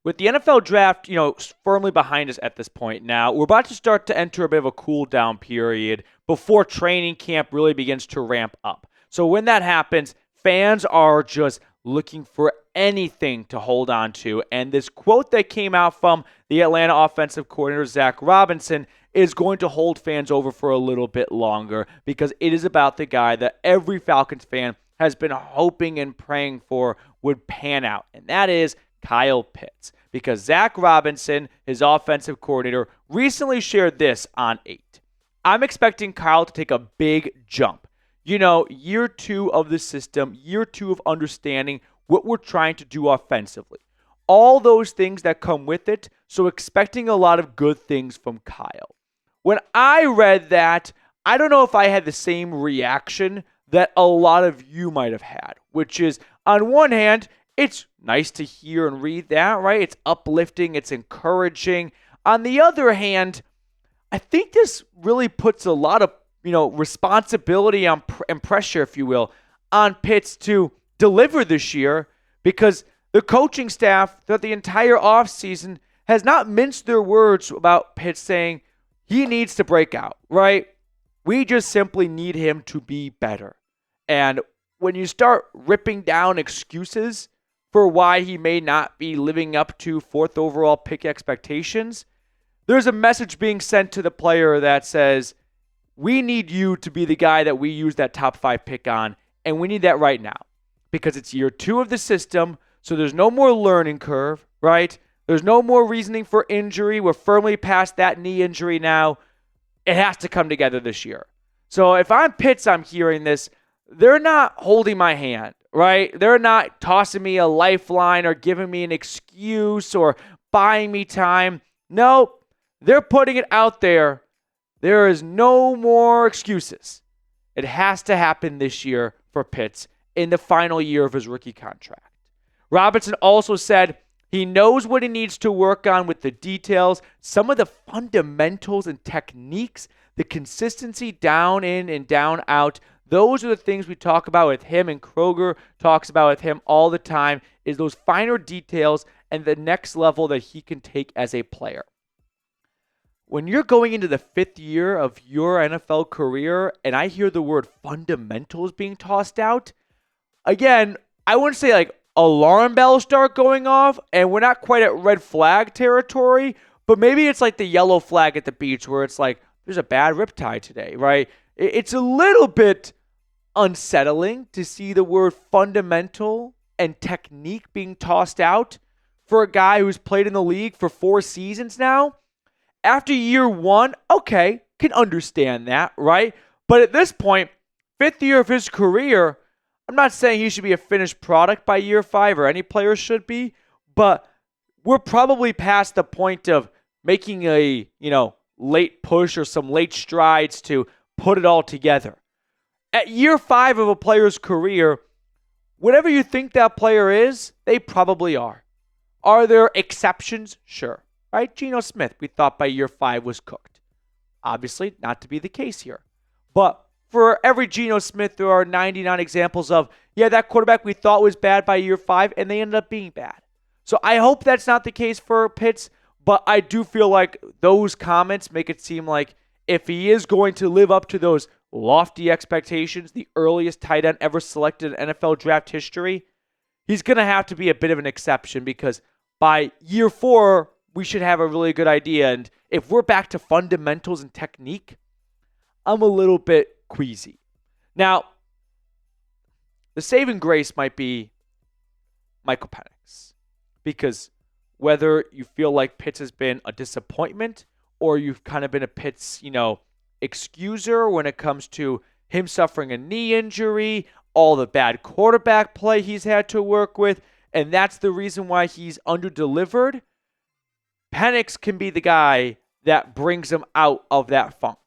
with the NFL draft, firmly behind us at this point now, we're about to start to enter a bit of a cool down period before training camp really begins to ramp up. So when that happens, fans are just looking for anything to hold on to. And this quote that came out from the Atlanta offensive coordinator, Zac Robinson, is going to hold fans over for a little bit longer because it is about the guy that every Falcons fan has been hoping and praying for would pan out. And that is Kyle Pitts. Because Zac Robinson, his offensive coordinator, recently shared this on 8. I'm expecting Kyle to take a big jump. Year 2 of the system, year 2 of understanding what we're trying to do offensively. All those things that come with it, so expecting a lot of good things from Kyle. When I read that, I don't know if I had the same reaction that a lot of you might have had, which is, on one hand, it's nice to hear and read that, right? It's uplifting, it's encouraging. On the other hand, I think this really puts a lot of responsibility and pressure, if you will, on Pitts to deliver this year because the coaching staff throughout the entire offseason has not minced their words about Pitts saying he needs to break out, right? We just simply need him to be better. And when you start ripping down excuses for why he may not be living up to 4th overall pick expectations, there's a message being sent to the player that says, we need you to be the guy that we use that top 5 pick on, and we need that right now because it's year 2 of the system, so there's no more learning curve, right? There's no more reasoning for injury. We're firmly past that knee injury now. It has to come together this year. So if I'm Pitts, I'm hearing this, they're not holding my hand, right? They're not tossing me a lifeline or giving me an excuse or buying me time. No, they're putting it out there. There is no more excuses. It has to happen this year for Pitts in the final year of his rookie contract. Robinson also said he knows what he needs to work on with the details, some of the fundamentals and techniques, the consistency down in and down out. Those are the things we talk about with him, and Koger talks about with him all the time, is those finer details and the next level that he can take as a player. When you're going into the 5th year of your NFL career and I hear the word fundamentals being tossed out, again, I wouldn't say like alarm bells start going off and we're not quite at red flag territory, but maybe it's like the yellow flag at the beach where it's like, there's a bad riptide today, right? It's a little bit unsettling to see the word fundamental and technique being tossed out for a guy who's played in the league for 4 seasons now. After year 1, okay, can understand that, right? But at this point, 5th year of his career, I'm not saying he should be a finished product by year 5 or any player should be, but we're probably past the point of making a, late push or some late strides to put it all together. At year 5 of a player's career, whatever you think that player is, they probably are. Are there exceptions? Sure. Right? Geno Smith, we thought by year 5 was cooked. Obviously, not to be the case here. But for every Geno Smith, there are 99 examples of, that quarterback we thought was bad by year 5, and they ended up being bad. So I hope that's not the case for Pitts, but I do feel like those comments make it seem like if he is going to live up to those lofty expectations, the earliest tight end ever selected in NFL draft history, he's going to have to be a bit of an exception because by year 4, we should have a really good idea. And if we're back to fundamentals and technique, I'm a little bit queasy. Now, the saving grace might be Michael Penix. Because whether you feel like Pitts has been a disappointment or you've kind of been a Pitts, excuser when it comes to him suffering a knee injury, all the bad quarterback play he's had to work with, and that's the reason why he's under-delivered, Penix can be the guy that brings him out of that funk.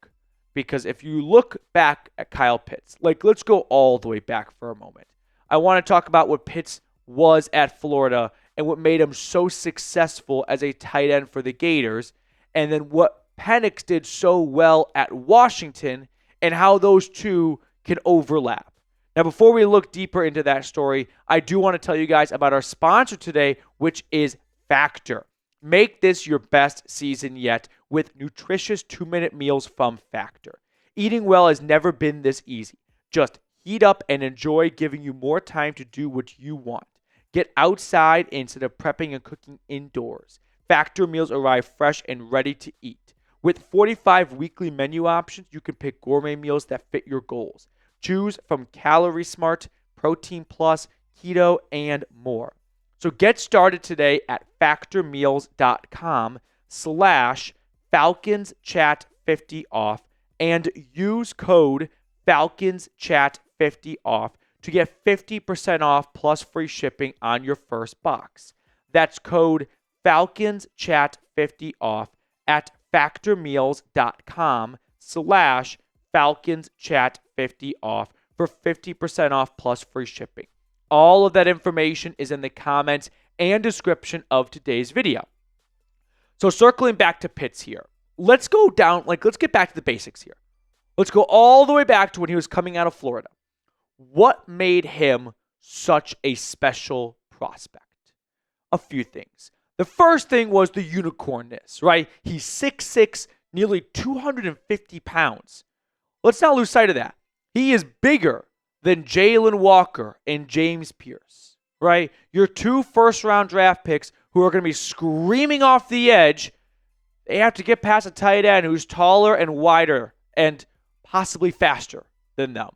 Because if you look back at Kyle Pitts, let's go all the way back for a moment. I want to talk about what Pitts was at Florida and what made him so successful as a tight end for the Gators, and then what Penix did so well at Washington and how those two can overlap. Now, before we look deeper into that story, I do want to tell you guys about our sponsor today, which is Factor. Make this your best season yet with nutritious 2-minute meals from Factor. Eating well has never been this easy. Just heat up and enjoy, giving you more time to do what you want. Get outside instead of prepping and cooking indoors. Factor meals arrive fresh and ready to eat. With 45 weekly menu options, you can pick gourmet meals that fit your goals. Choose from Calorie Smart, Protein Plus, Keto, and more. So get started today at factormeals.com/FalconsChat50off and use code FalconsChat50off to get 50% off plus free shipping on your first box. That's code FalconsChat50off at factormeals.com/FalconsChat50off for 50% off plus free shipping. All of that information is in the comments and description of today's video. So circling back to Pitts here, let's get back to the basics here. Let's go all the way back to when he was coming out of Florida. What made him such a special prospect? A few things. The first thing was the unicornness, right? He's 6'6", nearly 250 pounds. Let's not lose sight of that. He is bigger than Jalen Walker and James Pierce, right? Your 2 first-round draft picks who are going to be screaming off the edge, they have to get past a tight end who's taller and wider and possibly faster than them.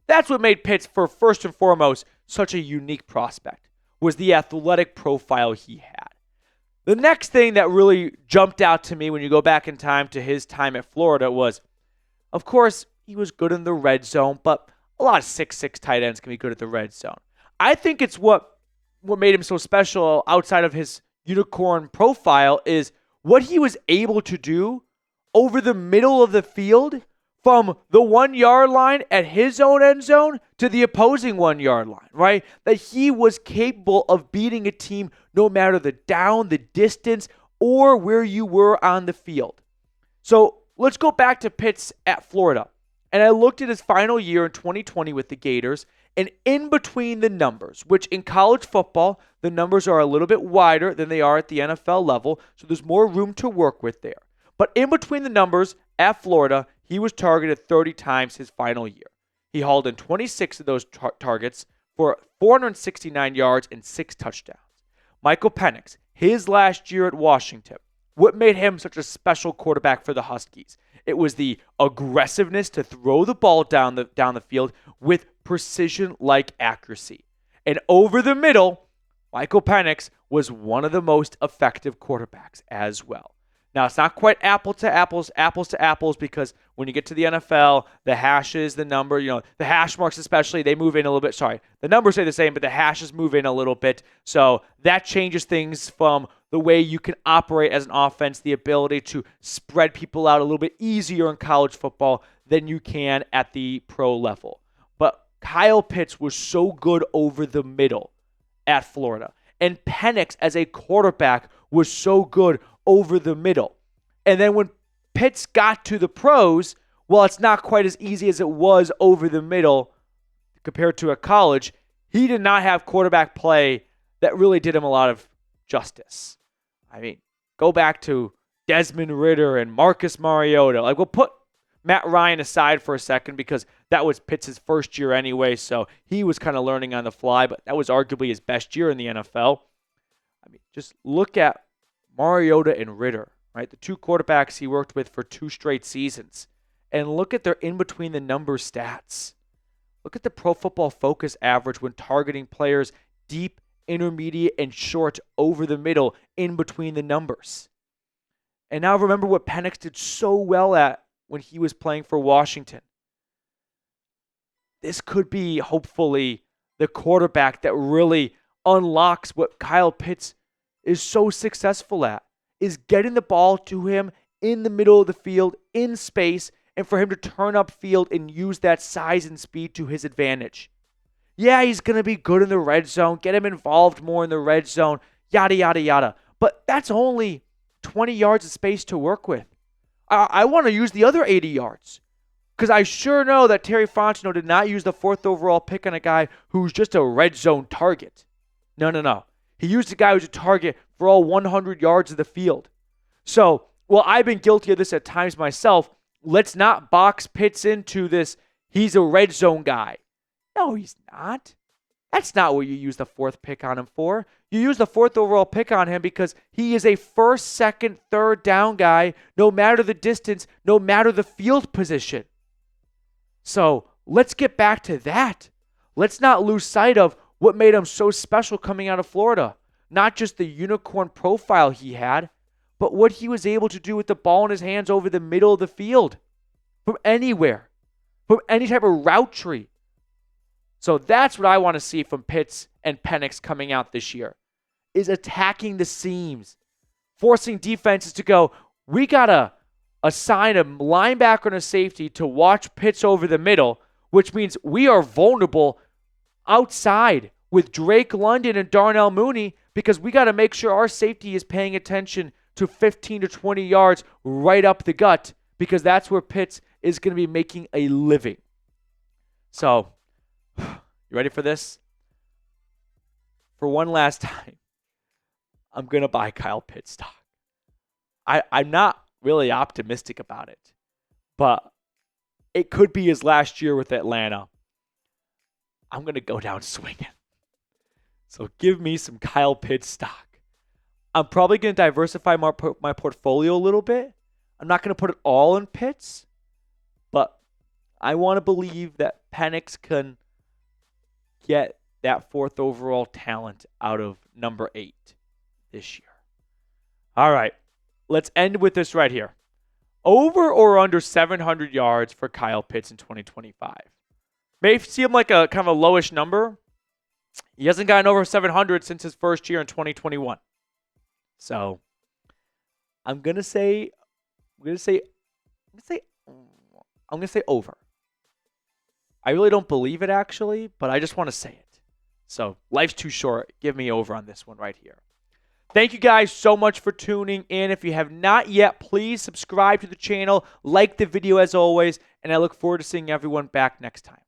That's what made Pitts, first and foremost, such a unique prospect, was the athletic profile he had. The next thing that really jumped out to me when you go back in time to his time at Florida was, of course, he was good in the red zone, but a lot of 6'6" tight ends can be good at the red zone. I think it's what made him so special outside of his unicorn profile is what he was able to do over the middle of the field from the 1-yard line at his own end zone to the opposing 1-yard line, right? That he was capable of beating a team no matter the down, the distance, or where you were on the field. So let's go back to Pitts at Florida. And I looked at his final year in 2020 with the Gators, and in between the numbers, which in college football, the numbers are a little bit wider than they are at the NFL level, so there's more room to work with there. But in between the numbers at Florida, he was targeted 30 times his final year. He hauled in 26 of those targets for 469 yards and 6 touchdowns. Michael Penix, his last year at Washington, what made him such a special quarterback for the Huskies? It was the aggressiveness to throw the ball down the field with precision-like accuracy. And over the middle, Michael Penix was one of the most effective quarterbacks as well. Now, it's not quite apples to apples, because when you get to the NFL, the hashes, the number, the hash marks especially, they move in a little bit. Sorry, the numbers stay the same, but the hashes move in a little bit. So that changes things from the way you can operate as an offense, the ability to spread people out a little bit easier in college football than you can at the pro level. But Kyle Pitts was so good over the middle at Florida. And Penix as a quarterback was so good over the middle. And then when Pitts got to the pros, well, it's not quite as easy as it was over the middle compared to a college. He did not have quarterback play that really did him a lot of justice. I mean, go back to Desmond Ridder and Marcus Mariota. We'll put Matt Ryan aside for a second because that was Pitts' first year anyway, so he was kind of learning on the fly, but that was arguably his best year in the NFL. I mean, just look at Mariota and Ridder, right? The 2 quarterbacks he worked with for 2 straight seasons. And look at their in-between-the-numbers stats. Look at the Pro Football Focus average when targeting players deep, intermediate, and short over the middle in between the numbers. And now remember what Penix did so well at when he was playing for Washington. This could be, hopefully, the quarterback that really unlocks what Kyle Pitts is so successful at, is getting the ball to him in the middle of the field, in space, and for him to turn upfield and use that size and speed to his advantage. Yeah, he's going to be good in the red zone, get him involved more in the red zone, yada, yada, yada. But that's only 20 yards of space to work with. I want to use the other 80 yards. Because I sure know that Terry Fontenot did not use the 4th overall pick on a guy who's just a red zone target. No. He used a guy who's a target for all 100 yards of the field. So, well, I've been guilty of this at times myself. Let's not box Pitts into this, he's a red zone guy. No, he's not. That's not what you use the 4th pick on him for. You use the 4th overall pick on him because he is a 1st, 2nd, 3rd down guy, no matter the distance, no matter the field position. So let's get back to that. Let's not lose sight of what made him so special coming out of Florida. Not just the unicorn profile he had, but what he was able to do with the ball in his hands over the middle of the field. From anywhere. From any type of route tree. So that's what I want to see from Pitts and Penix coming out this year, is attacking the seams, forcing defenses to go, we got to assign a linebacker and a safety to watch Pitts over the middle, which means we are vulnerable outside with Drake London and Darnell Mooney because we got to make sure our safety is paying attention to 15 to 20 yards right up the gut because that's where Pitts is going to be making a living. So, you ready for this? For one last time, I'm going to buy Kyle Pitts stock. I'm not really optimistic about it, but it could be his last year with Atlanta. I'm going to go down swinging. So give me some Kyle Pitts stock. I'm probably going to diversify my portfolio a little bit. I'm not going to put it all in Pitts, but I want to believe that Penix can get that 4th overall talent out of number 8 this year. All right, let's end with this right here. Over or under 700 yards for Kyle Pitts in 2025. May seem like a kind of a lowish number. He hasn't gotten over 700 since his first year in 2021. So I'm gonna say over. I really don't believe it actually, but I just want to say it. So life's too short. Give me over on this one right here. Thank you guys so much for tuning in. If you have not yet, please subscribe to the channel, like the video as always, and I look forward to seeing everyone back next time.